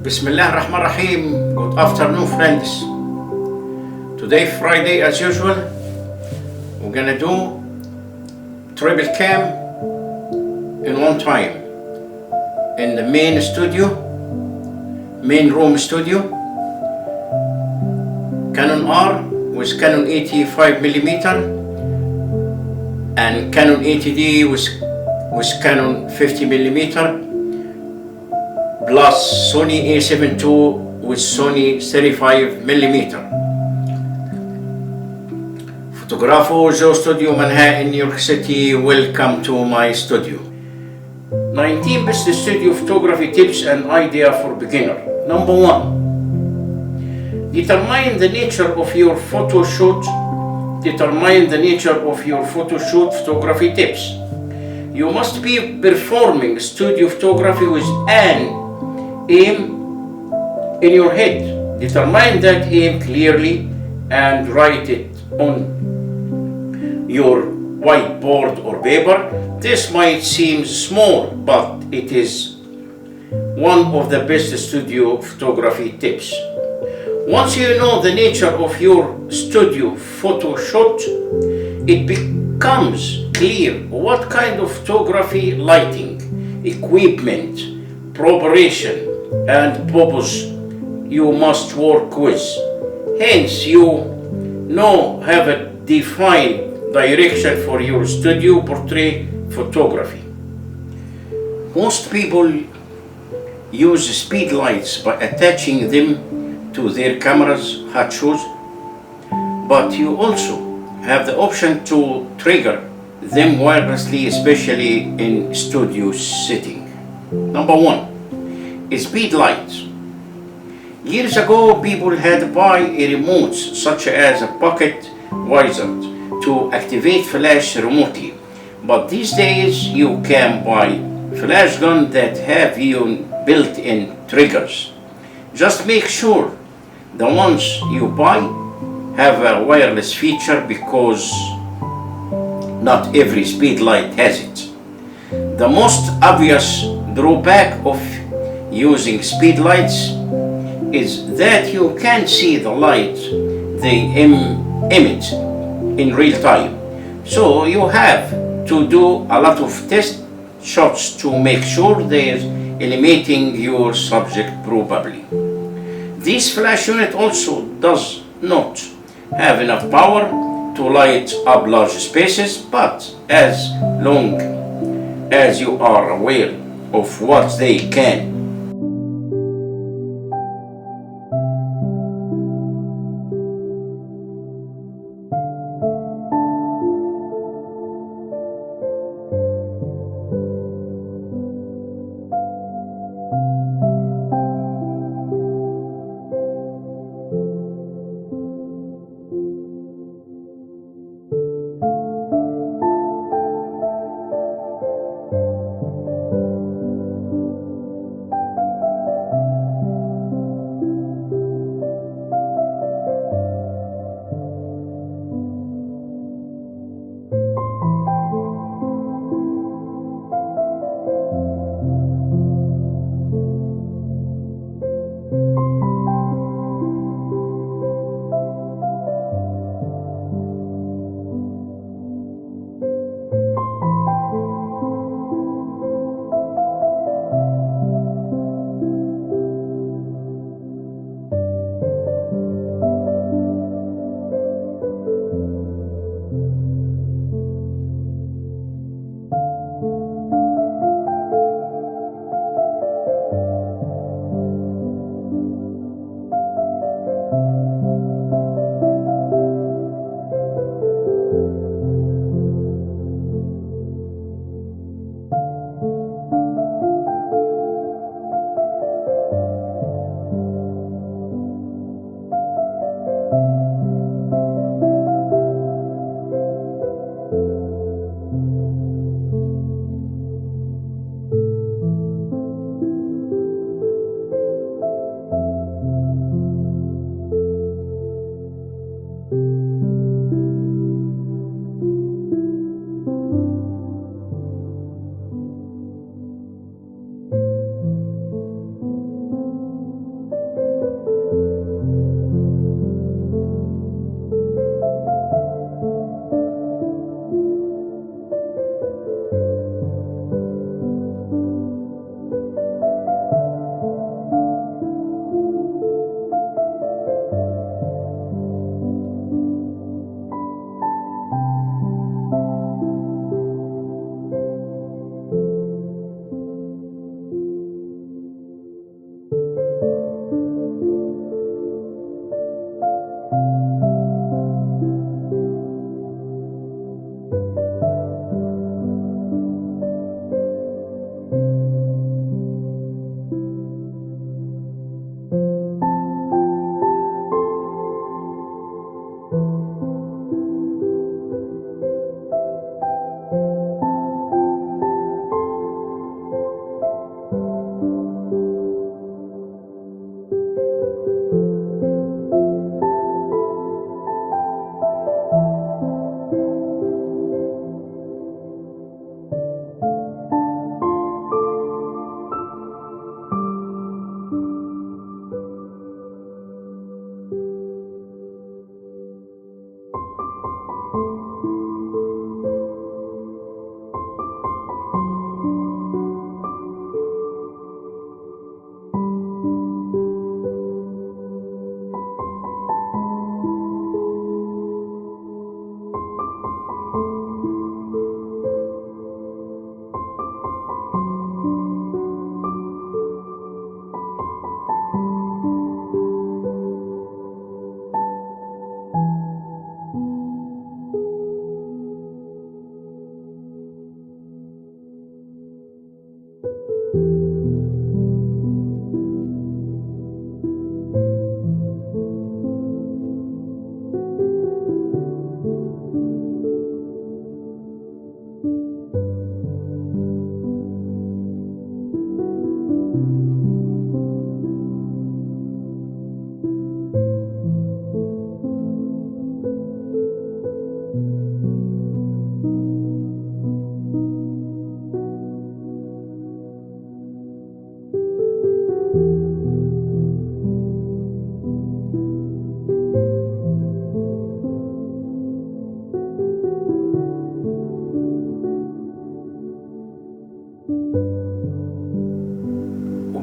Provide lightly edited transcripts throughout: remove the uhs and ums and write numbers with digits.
Bismillah ar-Rahman ar-Rahim. Good afternoon, friends. Today, Friday, as usual, we're gonna do triple cam in one time in the main room studio, Canon R with Canon 85mm and Canon 80D with Canon 50mm, plus Sony A7 II with Sony 35mm. Fotógrafo, Joe Studio, Manhattan, New York City. Welcome to my studio. 19 best studio photography tips and idea for beginner. Number 1. Determine the nature of your photo shoot. Determine the nature of your photo shoot photography tips. You must be performing studio photography with an aim in your head. Determine that aim clearly and write it on your whiteboard or paper. This might seem small, but it is one of the best studio photography tips. Once you know the nature of your studio photo shoot, it becomes clear what kind of photography, lighting, equipment, preparation, and purpose you must work with. Hence, you now have a defined direction for your studio portrait photography. Most people use speed lights by attaching them to their cameras, hot shoes, but you also have the option to trigger them wirelessly, especially in studio setting. Number 1. Speed lights. Years ago, people had to buy a remote such as a pocket wizard to activate flash remotely, but these days you can buy flash guns that have built-in triggers. Just make sure the ones you buy have a wireless feature, because not every speed light has it. The most obvious drawback of using speed lights is that you can't see the light they emit in real time. So you have to do a lot of test shots to make sure they're eliminating your subject properly. This flash unit also does not have enough power to light up large spaces, but as long as you are aware of what they can.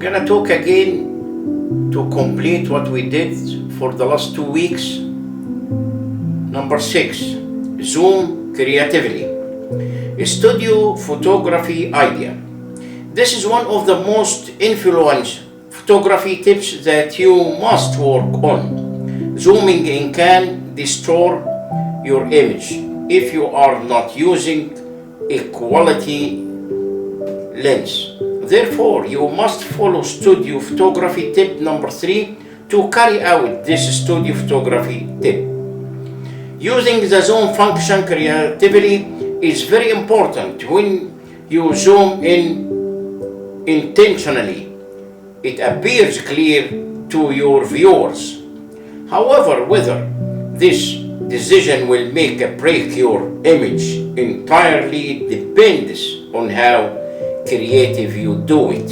gonna talk again to complete what we did for the last 2 weeks. Number 6, zoom creatively. Studio photography idea. This is one of the most influential photography tips that you must work on. Zooming in can distort your image if you are not using a quality lens. Therefore, you must follow studio photography tip number 3 to carry out this studio photography tip. Using the zoom function creatively is very important when you zoom in intentionally. It appears clear to your viewers. However, whether this decision will make or break your image entirely depends on how creative you do it.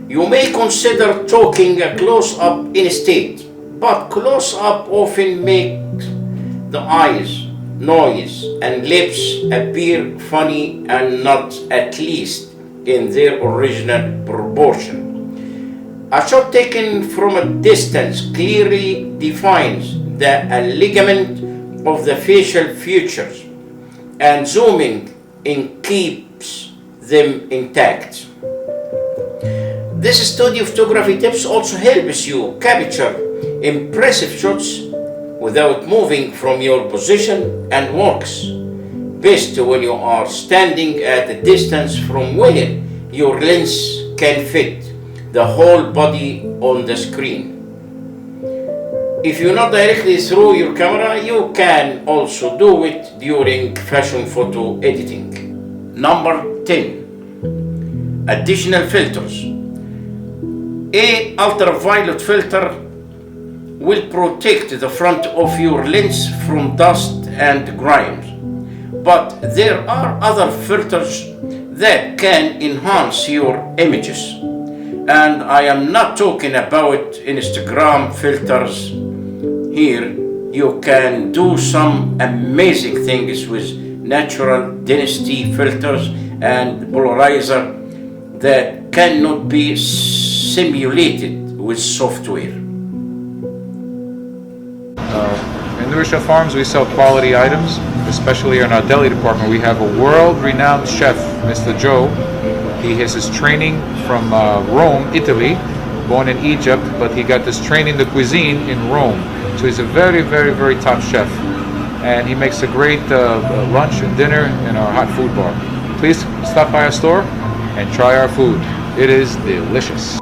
You may consider taking a close-up instead, but close-up often makes the eyes, nose, and lips appear funny and not at least in their original proportion. A shot taken from a distance clearly defines the alignment of the facial features, and zooming in keeps them intact. This studio photography tips also helps you capture impressive shots without moving from your position and works best when you are standing at a distance from where your lens can fit the whole body on the screen. If you not directly through your camera, you can also do it during fashion photo editing. Number 10. Additional filters. A ultraviolet filter will protect the front of your lens from dust and grime. But there are other filters that can enhance your images. And I am not talking about Instagram filters here. You can do some amazing things with natural density filters and polarizer that cannot be simulated with software. In Nurisha Farms, we sell quality items, especially in our deli department. We have a world-renowned chef, Mr. Joe. He has his training from Rome, Italy, born in Egypt, but he got this training, the cuisine, in Rome. So he's a very, very, very top chef. And he makes a great lunch and dinner in our hot food bar. Please stop by our store and try our food. It is delicious.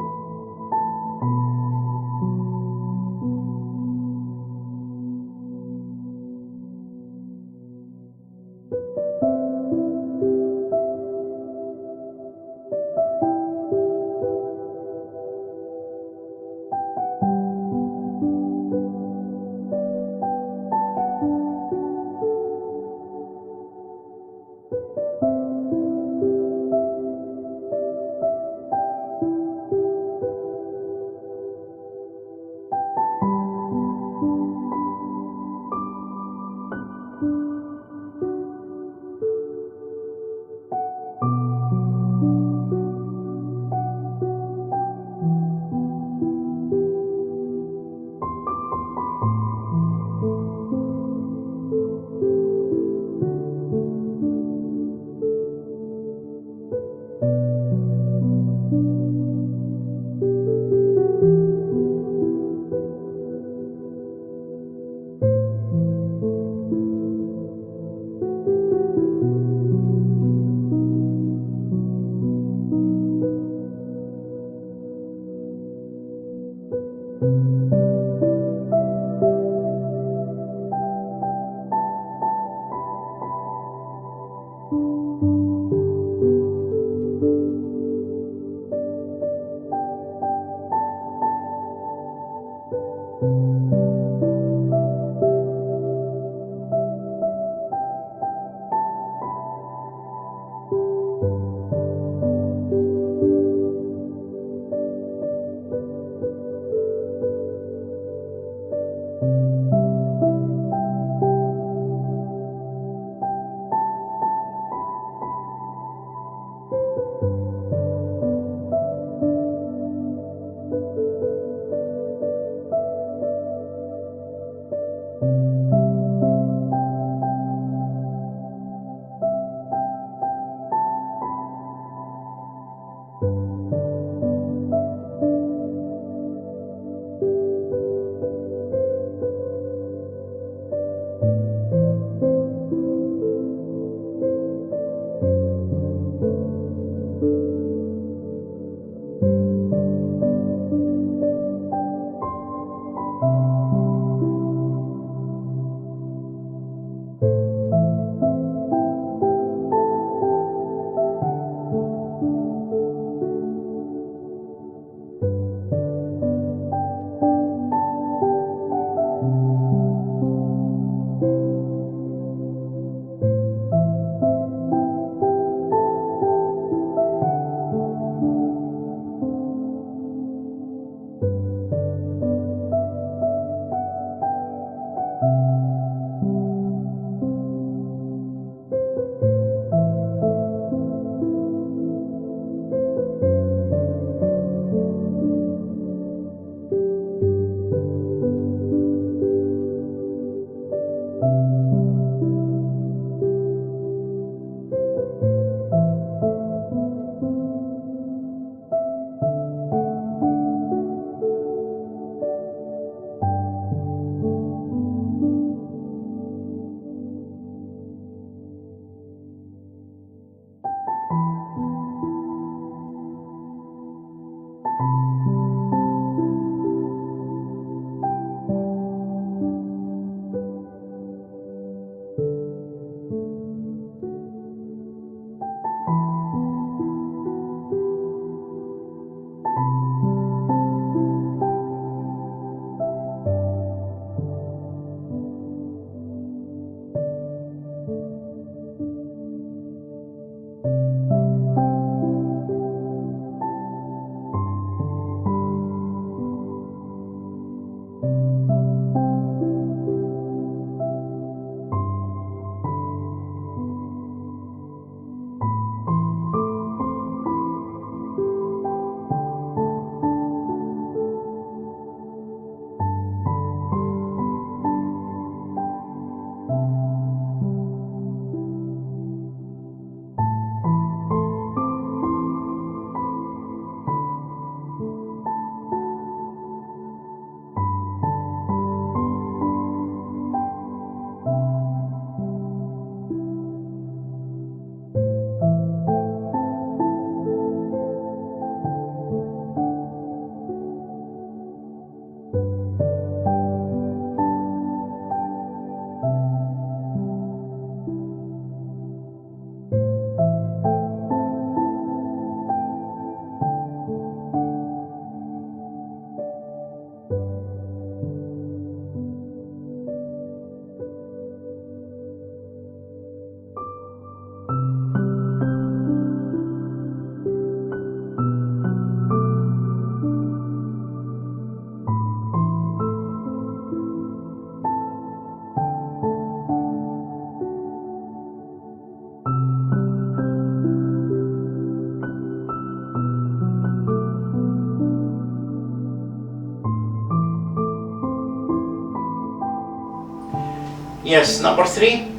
Yes, number 3,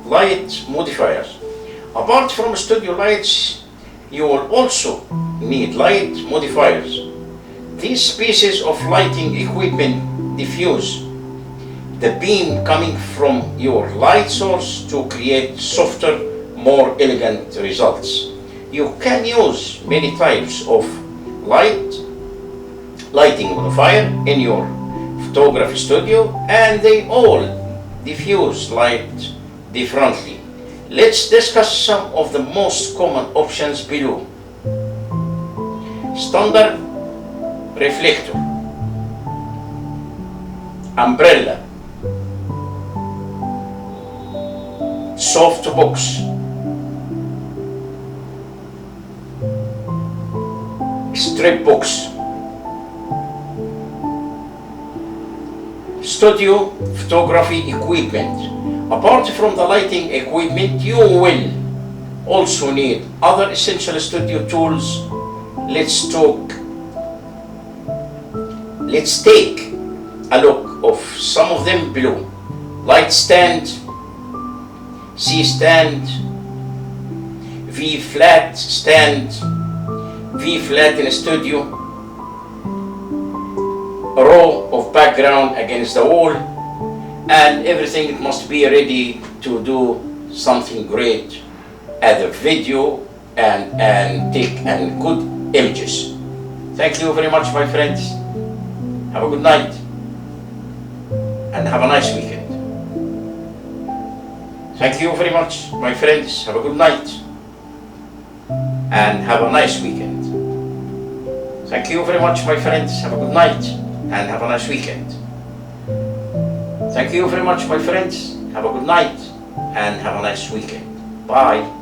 light modifiers. Apart from studio lights, you will also need light modifiers. These pieces of lighting equipment diffuse the beam coming from your light source to create softer, more elegant results. You can use many types of lighting modifier in your photography studio, and they all diffuse light differently. Let's discuss some of the most common options below. Standard reflector, umbrella, soft box, strip box. Studio photography equipment. Apart from the lighting equipment, you will also need other essential studio tools. Let's take a look of some of them below. Light stand, C stand, V flat stand, V flat in a studio, a row of background against the wall, and everything must be ready to do something great at the video and take good images. Thank you very much, my friends. Have a good night and have a nice weekend. Thank you very much, my friends. Have a good night and have a nice weekend. Thank you very much, my friends. Have a good night and have a nice weekend. Thank you very much, my friends. Have a good night and have a nice weekend. Bye.